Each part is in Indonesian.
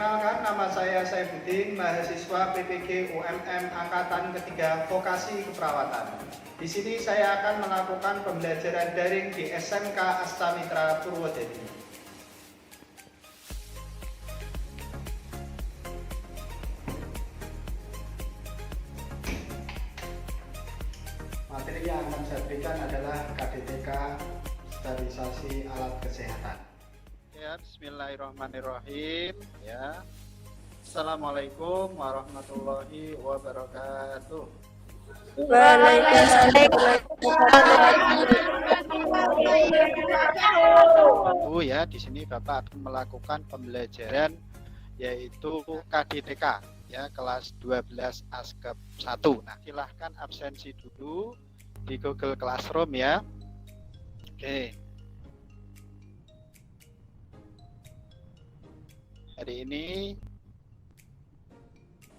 Perkenalkan, nama saya Saifuddin, mahasiswa PPG UMM Angkatan Ketiga Vokasi Keperawatan. Di sini saya akan melakukan pembelajaran daring di SMK Astamitra Purwodadi. Materi yang akan saya berikan adalah KDTK, sterilisasi alat kesehatan. Ya, bismillahirrahmanirrahim. Ya. Assalamualaikum warahmatullahi wabarakatuh. Ya, di sini Bapak akan melakukan pembelajaran yaitu KDTK ya, kelas 12 Askep 1. Nah, silahkan absensi dulu di Google Classroom ya. Oke. Hari ini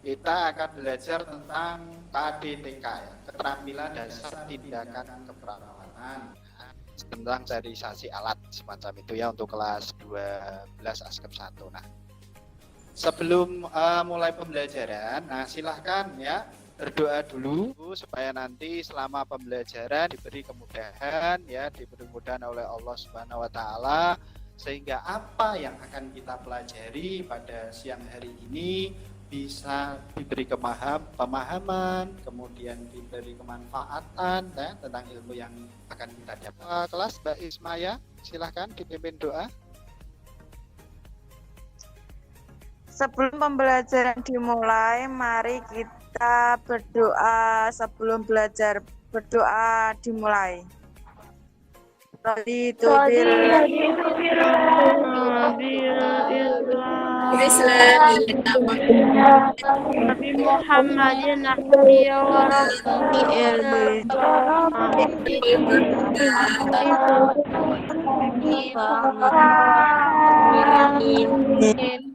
kita akan belajar tentang KDTK ya, keterampilan dasar tindakan keperawatan, tentang sterilisasi alat semacam itu ya untuk kelas 12 Askep 1. Nah, sebelum mulai pembelajaran, nah silahkan ya berdoa dulu supaya nanti selama pembelajaran diberi kemudahan ya, diberi kemudahan oleh Allah Subhanahu wa taala, sehingga apa yang akan kita pelajari pada siang hari ini bisa diberi pemahaman, kemudian diberi kemanfaatan ya, tentang ilmu yang akan kita dapat. Kelas Mbak Ismaya, silahkan dipimpin doa. Sebelum pembelajaran dimulai, mari kita berdoa sebelum belajar. Berdoa dimulai. Raditu Nabi Muhammadin nabiyya wa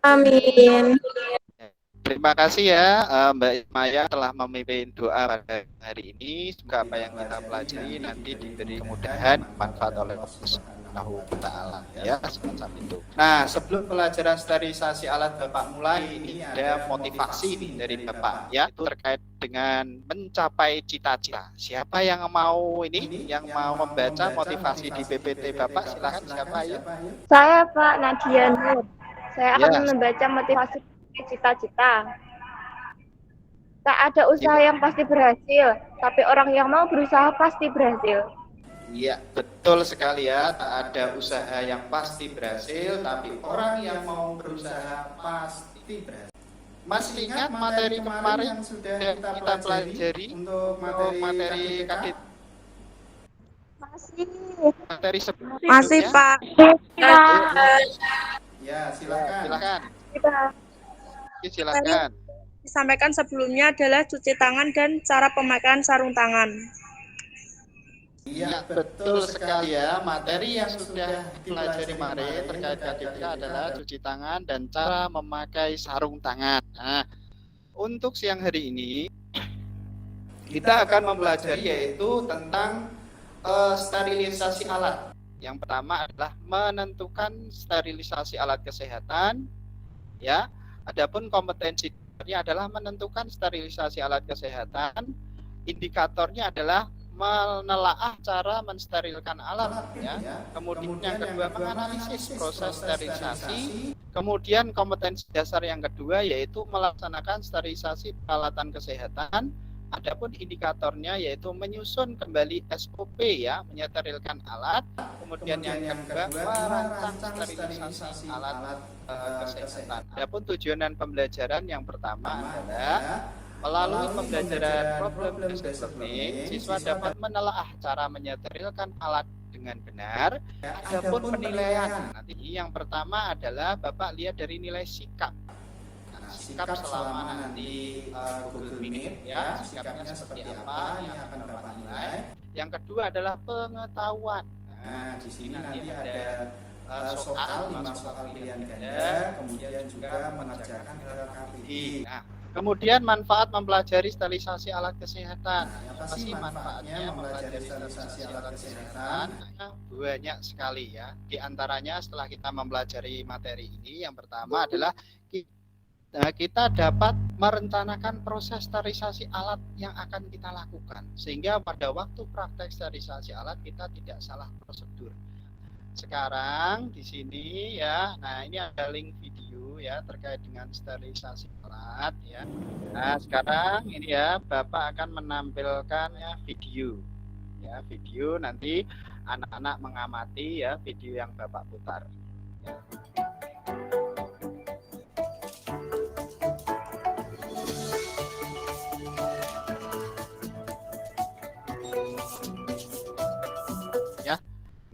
Amin. Terima kasih ya Mbak Maya telah memimpin doa pada hari ini. Semoga apa yang kita pelajari nanti diberi kemudahan, manfaat oleh Allah Subhanahu wa taala ya, semacam itu. Nah, sebelum pelajaran sterilisasi alat Bapak mulai, ini ada motivasi nih dari Bapak ya, itu terkait dengan mencapai cita-cita. Siapa yang mau yang mau membaca motivasi di PPT Bapak? Silakan, siapa ya? Saya Pak Nadia Nur. Saya akan membaca motivasi cita-cita. Tak ada usaha yang pasti berhasil, tapi orang yang mau berusaha pasti berhasil. Iya, betul sekali ya. Tak ada usaha yang pasti berhasil, tapi orang yang mau berusaha pasti berhasil. Masih ingat materi kemarin yang sudah kita pelajari untuk materi KDT? Materi sebelumnya? Masih Pak. Ya, silakan. Silakan. Disampaikan sebelumnya adalah cuci tangan dan cara pemakaian sarung tangan. Iya, betul sekali ya. Materi yang sudah dipelajari kemarin terkait KDTK adalah cuci tangan dan cara memakai sarung tangan. Nah, untuk siang hari ini kita akan mempelajari yaitu tentang sterilisasi alat. Yang pertama adalah menentukan sterilisasi alat kesehatan ya. Adapun kompetensinya adalah menentukan sterilisasi alat kesehatan. Indikatornya adalah menelaah cara mensterilkan alat ya. Kemudian yang kedua menganalisis proses sterilisasi. Kemudian kompetensi dasar yang kedua yaitu melaksanakan sterilisasi peralatan kesehatan. Adapun indikatornya yaitu menyusun kembali SOP ya, mensterilkan alat. Kemudian yang kedua merancang sterilisasi alat kesehatan. Adapun tujuan dan pembelajaran yang pertama adalah melalui pembelajaran problem solving, siswa dapat menelaah cara mensterilkan alat dengan benar. Adapun penilaian, nanti yang pertama adalah Bapak lihat dari nilai sikap. Sikap selama nanti Google Meet ya, sikapnya seperti apa yang akan Bapak nilai. Yang kedua adalah pengetahuan. Nah, di sini nanti ada soal 5 soal pilihan ganda, kemudian juga mengerjakan KPI. Nah, kemudian manfaat mempelajari sterilisasi alat kesehatan. Apa sih manfaatnya mempelajari sterilisasi alat kesehatan? Banyak sekali ya. Di antaranya setelah kita mempelajari materi ini, yang pertama adalah kita dapat merencanakan proses sterilisasi alat yang akan kita lakukan, sehingga pada waktu praktek sterilisasi alat kita tidak salah prosedur. Sekarang di sini ya, nah ini ada link video ya terkait dengan sterilisasi alat ya. Nah sekarang ini ya Bapak akan menampilkan ya video nanti anak-anak mengamati ya video yang Bapak putar ya.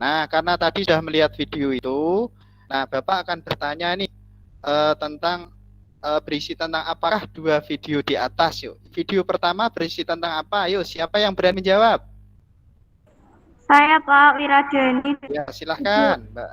Nah, karena tadi sudah melihat video itu, nah Bapak akan bertanya nih tentang berisi tentang apakah dua video di atas yuk. Video pertama berisi tentang apa? Ayo, siapa yang berani menjawab? Saya Pak Wiradeni. Ya, silahkan Mbak.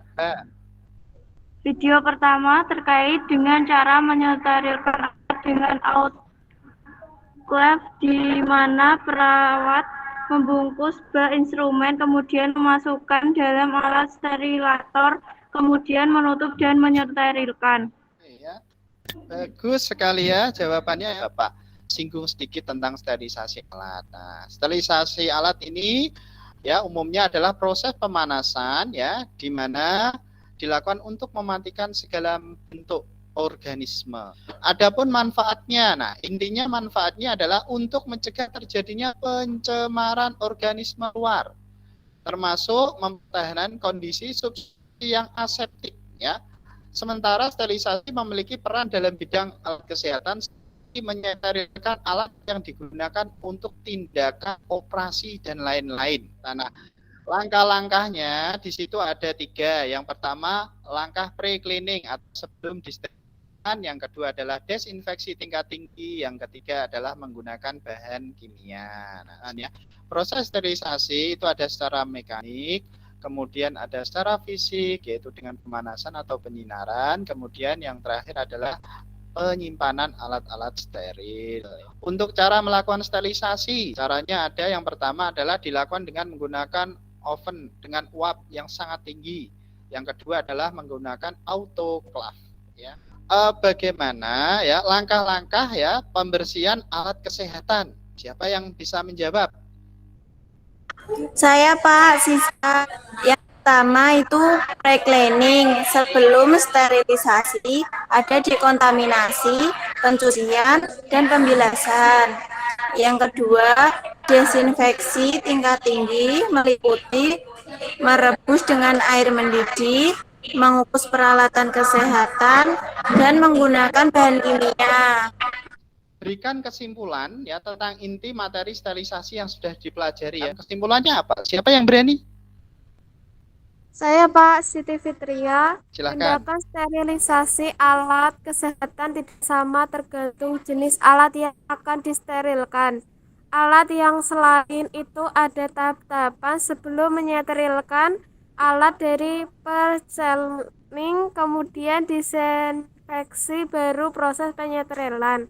Video pertama terkait dengan cara mensterilkan dengan autoclave di mana perawat membungkus sebuah instrumen, kemudian memasukkan dalam alat sterilator, kemudian menutup dan mensterilkan. Ya. Bagus sekali ya jawabannya ya Pak. Singgung sedikit tentang sterilisasi alat. Nah, sterilisasi alat ini ya umumnya adalah proses pemanasan ya, di mana dilakukan untuk mematikan segala bentuk organisme. Adapun manfaatnya, nah intinya manfaatnya adalah untuk mencegah terjadinya pencemaran organisme luar, termasuk mempertahankan kondisi substansi yang aseptik ya. Sementara sterilisasi memiliki peran dalam bidang alat kesehatan seperti mensterilkan alat yang digunakan untuk tindakan operasi dan lain-lain. Nah, langkah-langkahnya di situ ada 3. Yang pertama, langkah pre-cleaning atau sebelum disterilkan. Yang kedua adalah desinfeksi tingkat tinggi. Yang ketiga adalah menggunakan bahan kimia. Nah, ya. Proses sterilisasi itu ada secara mekanik, kemudian ada secara fisik, yaitu dengan pemanasan atau penyinaran. Kemudian yang terakhir adalah penyimpanan alat-alat steril. Untuk cara melakukan sterilisasi, caranya ada yang pertama adalah dilakukan dengan menggunakan oven dengan uap yang sangat tinggi. Yang kedua adalah menggunakan autoclave. Ya. Bagaimana ya langkah-langkah ya pembersihan alat kesehatan? Siapa yang bisa menjawab? Saya Pak, sisa yang pertama itu pre-cleaning. Sebelum sterilisasi ada dekontaminasi, pencucian, dan pembilasan. Yang kedua, desinfeksi tingkat tinggi meliputi merebus dengan air mendidih, mengukus peralatan kesehatan, dan menggunakan bahan kimia. Berikan kesimpulan ya tentang inti materi sterilisasi yang sudah dipelajari ya. Kesimpulannya apa? Siapa yang berani? Saya Pak Siti Fitria. Silakan. Tindakan sterilisasi alat kesehatan tidak sama tergantung jenis alat yang akan disterilkan. Alat yang selain itu ada tahap-tahapan sebelum mensterilkan alat dari pre-cleaning, kemudian disinfeksi, baru proses penyeterilan.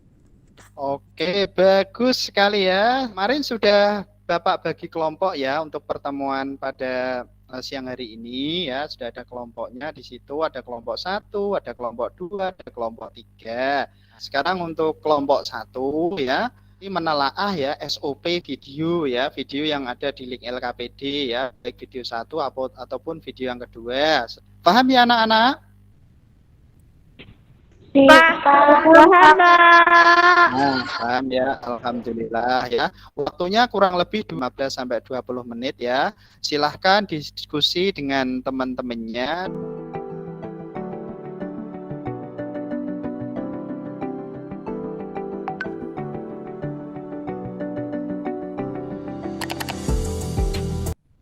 Oke, bagus sekali ya. Kemarin sudah Bapak bagi kelompok ya untuk pertemuan pada siang hari ini ya. Sudah ada kelompoknya di situ, ada kelompok 1, ada kelompok 2, ada kelompok 3. Sekarang untuk kelompok 1 ya, ini menelaah ya SOP video ya, video yang ada di link LKPD ya, baik video 1 ataupun video yang kedua. Paham ya anak-anak? Nah, paham ya, alhamdulillah ya. Waktunya kurang lebih 15 sampai 20 menit ya. Silahkan diskusi dengan teman-temannya.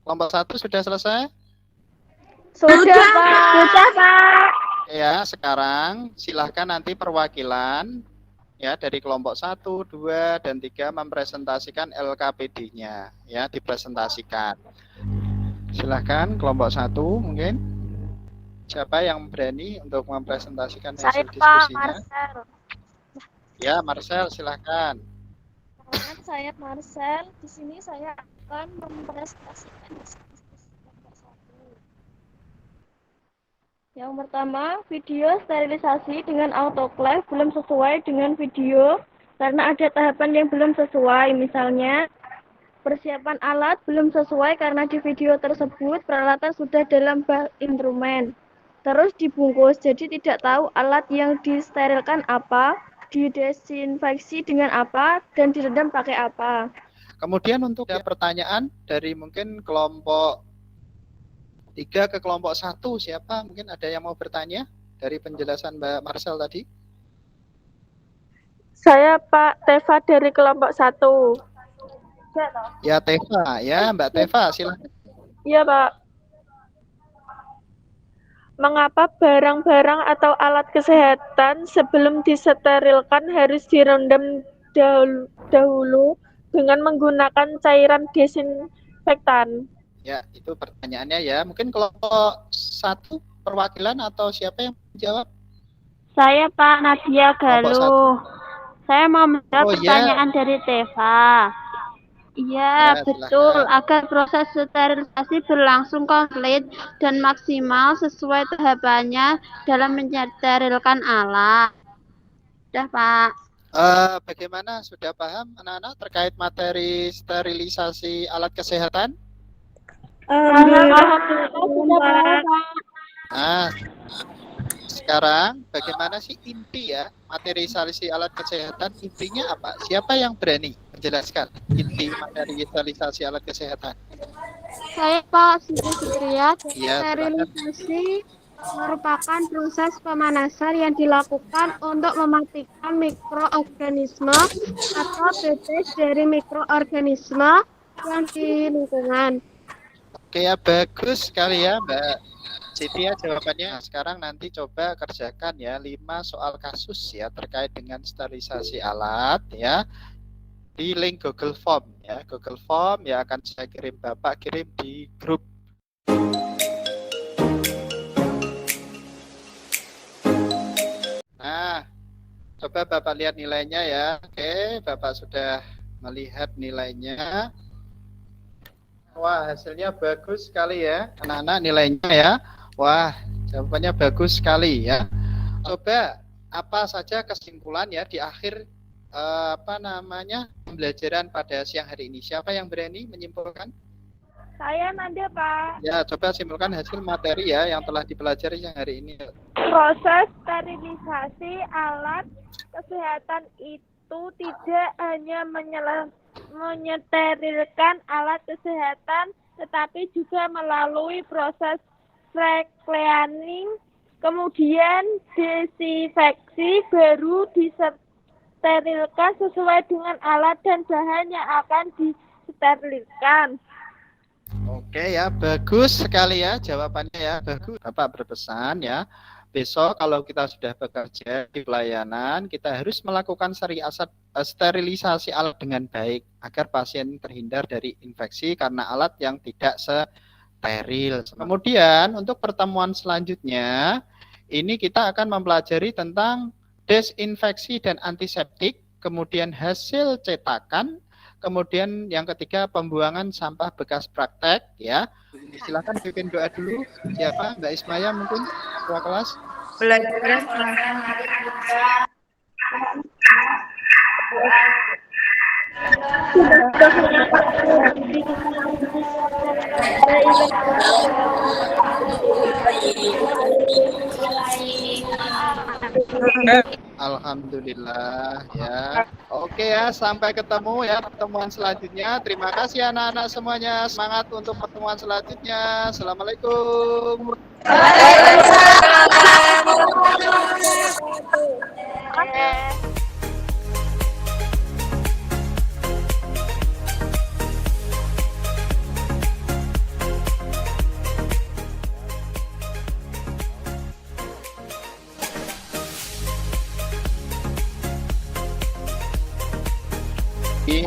Kelompok 1 sudah selesai? Sudah, Pak. Ya, sekarang silahkan nanti perwakilan ya dari kelompok 1, 2, dan 3 mempresentasikan LKPD-nya ya, dipresentasikan. Silahkan kelompok 1 mungkin. Siapa yang berani untuk mempresentasikan hasil diskusinya? Marcel. Ya, Marcel silahkan. Saya Marcel. Di sini saya akan mempresentasikan diskusi kelompok 1. Yang pertama, video sterilisasi dengan autoclave belum sesuai dengan video karena ada tahapan yang belum sesuai. Misalnya, persiapan alat belum sesuai karena di video tersebut peralatan sudah dalam bak instrumen. Terus dibungkus, jadi tidak tahu alat yang disterilkan apa, didesinfeksi dengan apa, dan direndam pakai apa. Kemudian untuk pertanyaan dari mungkin kelompok 3 ke kelompok 1, siapa? Mungkin ada yang mau bertanya dari penjelasan Mbak Marcel tadi? Saya Pak Teva dari kelompok 1. Ya Teva, ya Mbak Teva, silakan. Iya Pak. Mengapa barang-barang atau alat kesehatan sebelum disterilkan harus direndam dahulu dengan menggunakan cairan desinfektan? Ya, itu pertanyaannya ya. Mungkin kelompok 1 perwakilan atau siapa yang menjawab? Saya Pak Nadia Galuh. Saya mau menjawab pertanyaan ya. dari Teva. Iya, Ya, betul. silakan. Agar proses sterilisasi berlangsung komplit dan maksimal sesuai tahapannya dalam mensterilkan alat. Sudah, Pak. Bagaimana? Sudah paham anak-anak terkait materi sterilisasi alat kesehatan? Alhamdulillah sudah paham, Pak. Nah, sekarang bagaimana sih inti ya materi sterilisasi alat kesehatan, intinya apa? Siapa yang berani menjelaskan inti materi sterilisasi alat kesehatan? Saya Pak Siti Fitriat. Ya, Sterilisasi merupakan proses pemanasan yang dilakukan untuk mematikan mikroorganisme atau bebas dari mikroorganisme yang di lingkungan. Oke ya, bagus sekali ya Mbak Siti ya jawabannya. Sekarang nanti coba kerjakan ya 5 soal kasus ya terkait dengan sterilisasi alat ya di link Google Form ya. Google Form ya akan saya kirim, Bapak kirim di grup. Nah, coba Bapak lihat nilainya ya. Oke, Bapak sudah melihat nilainya. Wah, hasilnya bagus sekali ya, anak-anak nilainya ya. Wah, jawabannya bagus sekali ya. Coba apa saja kesimpulan ya di akhir pembelajaran pada siang hari ini. Siapa yang berani menyimpulkan? Saya Nadia, Pak. Ya, coba simpulkan hasil materi ya yang telah dipelajari siang hari ini. Proses sterilisasi alat kesehatan itu tidak hanya mensterilkan alat kesehatan, tetapi juga melalui proses cleaning, kemudian desinfeksi, baru disterilkan sesuai dengan alat dan bahan yang akan disterilkan. Oke ya, bagus sekali ya jawabannya ya, bagus. Bapak berpesan ya, besok kalau kita sudah bekerja di pelayanan, kita harus melakukan sterilisasi alat dengan baik agar pasien terhindar dari infeksi karena alat yang tidak steril. Kemudian untuk pertemuan selanjutnya, ini kita akan mempelajari tentang desinfeksi dan antiseptik, kemudian hasil cetakan, kemudian yang ketiga pembuangan sampah bekas praktek ya. Silakan pimpin doa dulu. Siapa? Mbak Ismaya mungkin ketua kelas. Belajar Alhamdulillah ya. Oke ya, sampai ketemu ya pertemuan selanjutnya. Terima kasih anak-anak semuanya. Semangat untuk pertemuan selanjutnya. Assalamualaikum.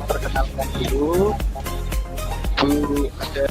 Perkenalkan dulu Bu ada